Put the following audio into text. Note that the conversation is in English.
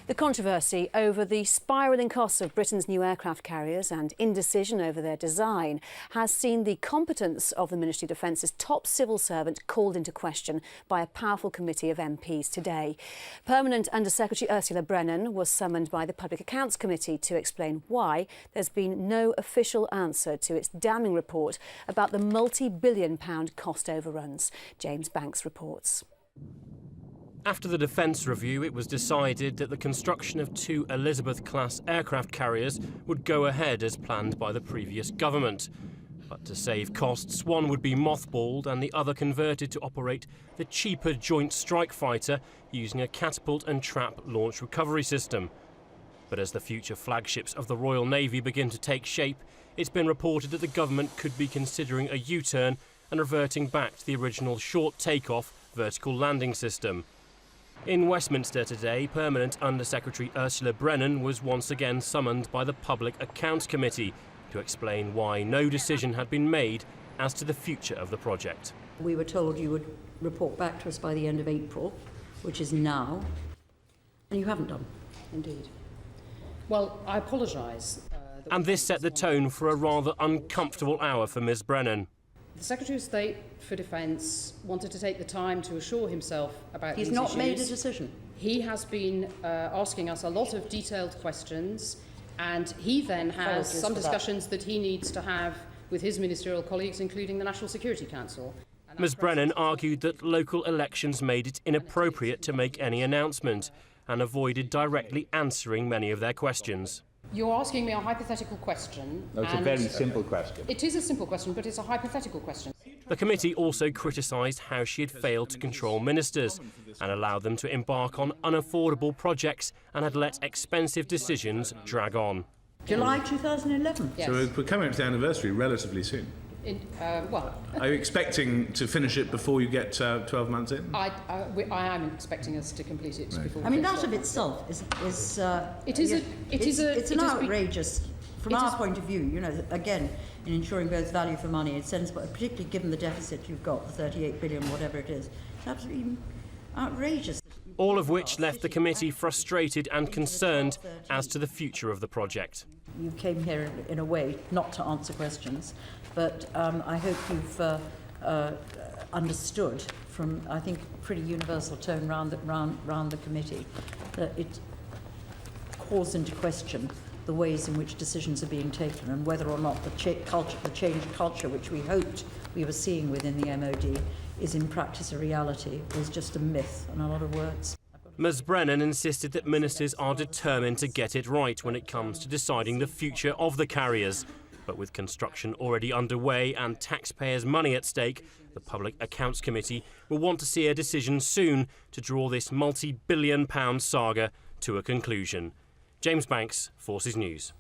The controversy over the spiralling costs of Britain's new aircraft carriers and indecision over their design has seen the competence of the Ministry of Defence's top civil servant called into question by a powerful committee of MPs today. Permanent Under Secretary Ursula Brennan was summoned by the Public Accounts Committee to explain why there's been no official answer to its damning report about the multi-billion-pound cost overruns. James Banks reports. After the Defence Review, it was decided that the construction of 2 Elizabeth-class aircraft carriers would go ahead as planned by the previous government. But to save costs, one would be mothballed and the other converted to operate the cheaper Joint Strike Fighter using a catapult and trap launch recovery system. But as the future flagships of the Royal Navy begin to take shape, it's been reported that the government could be considering a U-turn and reverting back to the original short takeoff vertical landing system. In Westminster today, Permanent Under Secretary Ursula Brennan was once again summoned by the Public Accounts Committee to explain why no decision had been made as to the future of the project. We were told you would report back to us by the end of April, which is now, and you haven't done. Indeed. Well, I apologise. And this set the tone for a rather uncomfortable hour for Ms Brennan. The Secretary of State for Defence wanted to take the time to assure himself about these issues. He's not made a decision. He has been asking us a lot of detailed questions, and he then has some discussions that he needs to have with his ministerial colleagues, including the National Security Council. Ms Brennan argued that local elections made it inappropriate to make any announcement and avoided directly answering many of their questions. You're asking me a hypothetical question. No, it's a very simple question. It is a simple question, but it's a hypothetical question. The committee also criticised how she had failed to control ministers and allowed them to embark on unaffordable projects and had let expensive decisions drag on. July 2011. Yes. So we're coming up to the anniversary relatively soon. Are you expecting to finish it before you get 12 months in? I am expecting us to complete it before. I mean, that of itself is it's an outrageous, from our point of view, you know, again, in ensuring both value for money, it sends, particularly given the deficit you've got, the 38 billion, whatever it is, it's absolutely outrageous. All of which left the committee frustrated and concerned as to the future of the project. You came here in a way not to answer questions, but I hope you've understood from, I think, a pretty universal tone round the committee that it calls into question the ways in which decisions are being taken and whether or not the change culture which we hoped we were seeing within the MOD is in practice a reality, is just a myth and a lot of words. Ms Brennan insisted that ministers are determined to get it right when it comes to deciding the future of the carriers. But with construction already underway and taxpayers' money at stake, the Public Accounts Committee will want to see a decision soon to draw this multi-billion-pound saga to a conclusion. James Banks, Forces News.